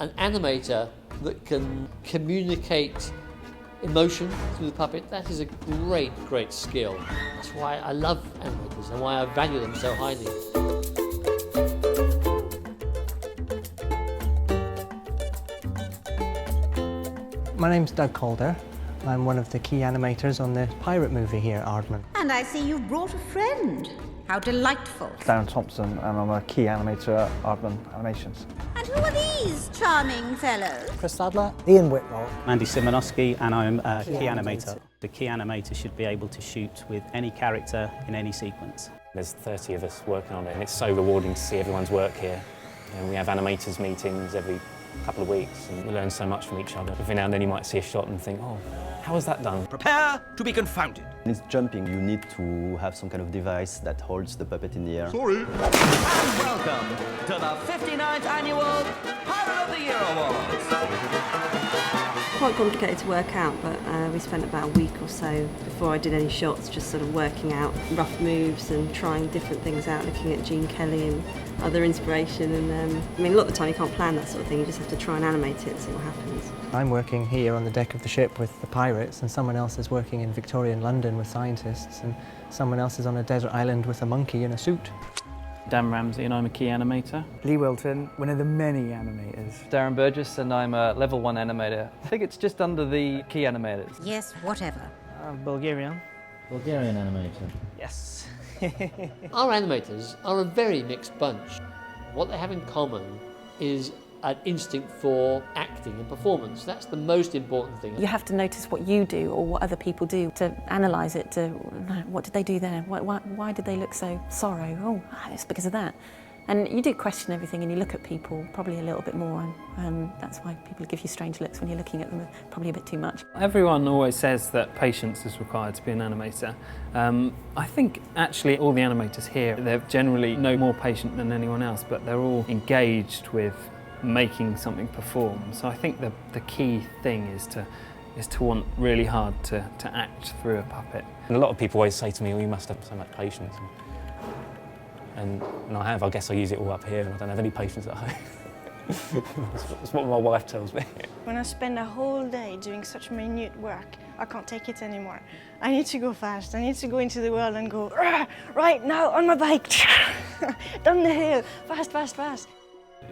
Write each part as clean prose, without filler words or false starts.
an animator that can communicate emotion through the puppet, that is a great, great skill. That's why I love animators and why I value them so highly. My name's Doug Calder. I'm one of the key animators on the pirate movie here at Aardman. And I see you've brought a friend. How delightful. Darren Thompson, and I'm a key animator at Aardman Animations. And who are these charming fellows? Chris Sadler, Ian Whitmore. Andy Simonowski, and I'm a key animator. The key animator should be able to shoot with any character in any sequence. There's 30 of us working on it, and it's so rewarding to see everyone's work here. And we have animators meetings every couple of weeks, and we learn so much from each other. Every now and then you might see a shot and think, oh, how was that done? Prepare to be confounded. When it's jumping, you need to have some kind of device that holds the puppet in the air. Sorry. And welcome to the 59th Annual Pirate of the Year Awards. Quite complicated to work out, but we spent about a week or so before I did any shots just sort of working out rough moves and trying different things out, looking at Gene Kelly and other inspiration. And I mean, a lot of the time you can't plan that sort of thing, you just have to try and animate it and see what happens. I'm working here on the deck of the ship with the pirates, and someone else is working in Victorian London with scientists, and someone else is on a desert island with a monkey in a suit. Dan Ramsey, and I'm a key animator. Lee Wilton, one of the many animators. Darren Burgess, and I'm a level 1 animator. I think it's just under the key animators. Yes, whatever. Bulgarian animator. Yes. Our animators are a very mixed bunch. What they have in common is an instinct for acting and performance. That's the most important thing. You have to notice what you do or what other people do to analyse it, to what did they do there? Why did they look so sorrow? Oh, it's because of that. And you do question everything, and you look at people probably a little bit more, and that's why people give you strange looks when you're looking at them, probably a bit too much. Everyone always says that patience is required to be an animator. I think actually all the animators here, they're generally no more patient than anyone else, but they're all engaged with making something perform. So I think the key thing is to want really hard to act through a puppet. And a lot of people always say to me, oh, you must have so much patience. And I have. I guess I use it all up here, and I don't have any patience at home. That's what my wife tells me. When I spend a whole day doing such minute work, I can't take it anymore. I need to go fast. I need to go into the world and go, right now, on my bike, down the hill, fast, fast, fast.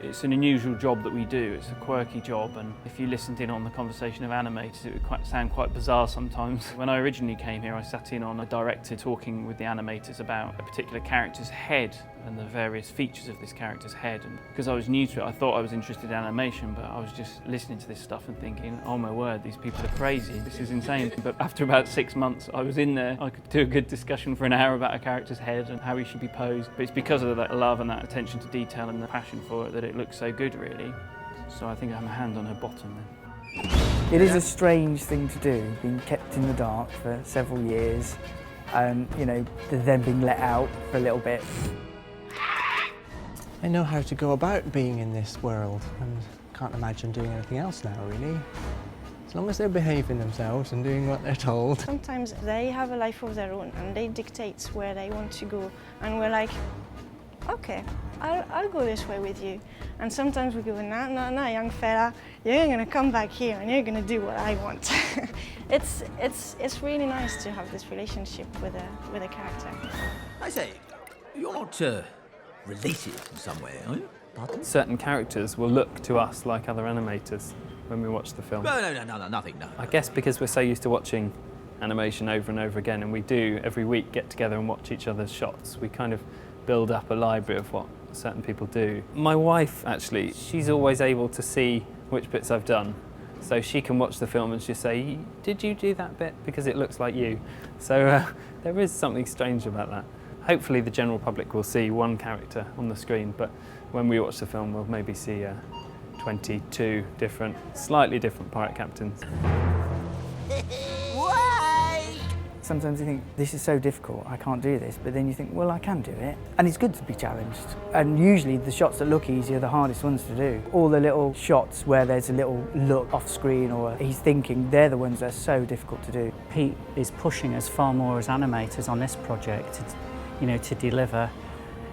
It's an unusual job that we do. It's a quirky job, and if you listened in on the conversation of animators, it would sound quite bizarre sometimes. When I originally came here, I sat in on a director talking with the animators about a particular character's head and the various features of this character's head. And because I was new to it, I thought I was interested in animation, but I was just listening to this stuff and thinking, oh my word, these people are crazy, this is insane. But after about 6 months, I was in there. I could do a good discussion for an hour about a character's head and how he should be posed. But it's because of that love and that attention to detail and the passion for it that it looks so good, really. So I think I have my hand on her bottom then. It is a strange thing to do, being kept in the dark for several years, and then being let out for a little bit. I know how to go about being in this world, and can't imagine doing anything else now, really. As long as they're behaving themselves and doing what they're told. Sometimes they have a life of their own, and they dictate where they want to go, and we're like, okay, I'll go this way with you. And sometimes we go, no, young fella, you're gonna come back here and you're gonna do what I want. It's really nice to have this relationship with a character. I say, you're not related in some way, are you? Pardon? Certain characters will look to us like other animators when we watch the film. No, nothing, no. I guess because we're so used to watching animation over and over again, and we do every week get together and watch each other's shots, we kind of build up a library of what certain people do. My wife, actually, she's always able to see which bits I've done. So she can watch the film and she'll say, did you do that bit? Because it looks like you. So there is something strange about that. Hopefully the general public will see one character on the screen, but when we watch the film, we'll maybe see 22 different, slightly different pirate captains. Sometimes you think, this is so difficult, I can't do this, but then you think, well, I can do it. And it's good to be challenged. And usually the shots that look easy are the hardest ones to do. All the little shots where there's a little look off screen or he's thinking, they're the ones that are so difficult to do. Pete is pushing us far more as animators on this project to deliver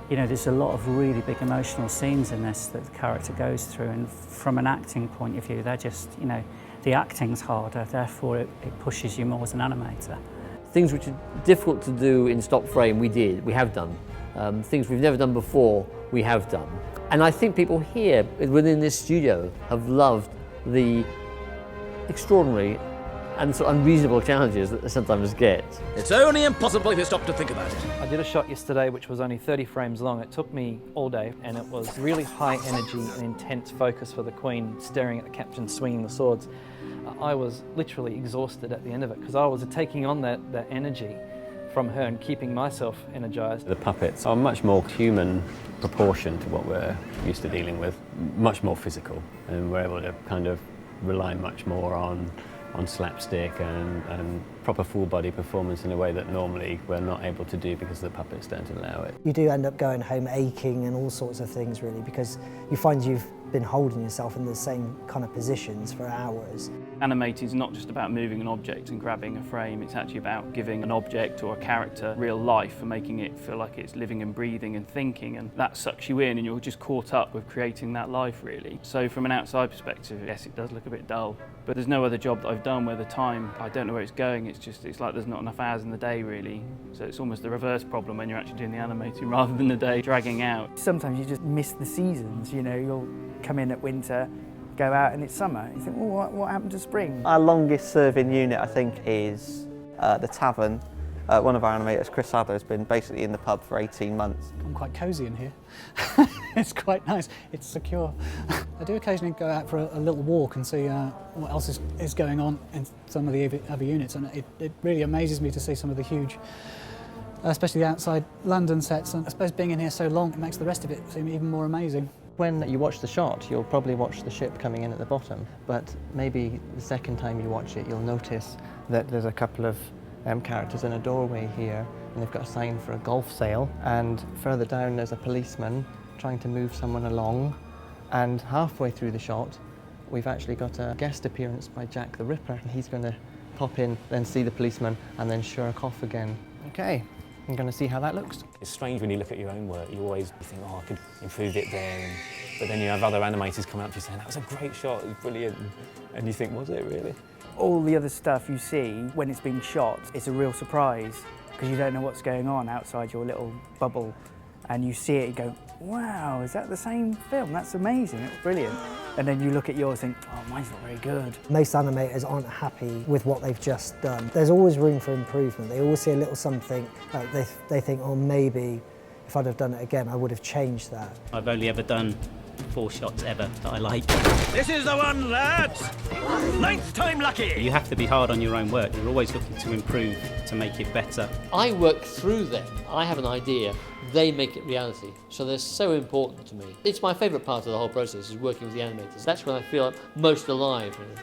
You know, there's a lot of really big emotional scenes in this that the character goes through, and from an acting point of view, they're just, you know, the acting's harder, therefore it pushes you more as an animator. Things which are difficult to do in stop frame, we have done. Things we've never done before, we have done. And I think people here within this studio have loved the extraordinary and sort of unreasonable challenges that they sometimes get. It's only impossible if you stop to think about it. I did a shot yesterday which was only 30 frames long. It took me all day, and it was really high energy and intense focus for the Queen staring at the captain swinging the swords. I was literally exhausted at the end of it because I was taking on that energy from her and keeping myself energized. The puppets are much more human proportion to what we're used to dealing with, much more physical, and we're able to kind of rely much more on slapstick and proper full body performance in a way that normally we're not able to do because the puppets don't allow it. You do end up going home aching and all sorts of things really, because you find you've been holding yourself in the same kind of positions for hours. Animating is not just about moving an object and grabbing a frame, it's actually about giving an object or a character real life and making it feel like it's living and breathing and thinking, and that sucks you in and you're just caught up with creating that life really. So from an outside perspective, yes, it does look a bit dull, but there's no other job that I've done where the time, I don't know where it's going, it's like there's not enough hours in the day really. So it's almost the reverse problem when you're actually doing the animating rather than the day dragging out. Sometimes you just miss the seasons, you know, you'll come in at winter, go out and it's summer. You think, well, what happened to spring? Our longest serving unit, I think, is the tavern. One of our animators, Chris Sadler, has been basically in the pub for 18 months. I'm quite cosy in here. It's quite nice, it's secure. I do occasionally go out for a little walk and see what else is going on in some of the other units, and it really amazes me to see some of the huge, especially the outside London sets, and I suppose being in here so long, it makes the rest of it seem even more amazing. When you watch the shot, you'll probably watch the ship coming in at the bottom, but maybe the second time you watch it, you'll notice that there's a couple of characters in a doorway here, and they've got a sign for a golf sale, and further down there's a policeman trying to move someone along, and halfway through the shot, we've actually got a guest appearance by Jack the Ripper, and he's going to pop in, then see the policeman, and then shirk off again. Okay. I'm going to see how that looks. It's strange when you look at your own work, you always think, oh, I could improve it there, but then you have other animators come up to you saying, that was a great shot, it was brilliant, and you think, was it really? All the other stuff you see when it's being shot, it's a real surprise because you don't know what's going on outside your little bubble, and you see it and go, wow, is that the same film? That's amazing, it's brilliant. And then you look at yours and think, oh, mine's not very good. Most animators aren't happy with what they've just done. There's always room for improvement. They always see a little something, they think, oh, maybe if I'd have done it again, I would have changed that. I've only ever done 4 shots ever that I like. This is the one, lads! 9th time lucky! You have to be hard on your own work. You're always looking to improve, to make it better. I work through them. I have an idea, they make it reality. So they're so important to me. It's my favourite part of the whole process, is working with the animators. That's when I feel most alive. Really.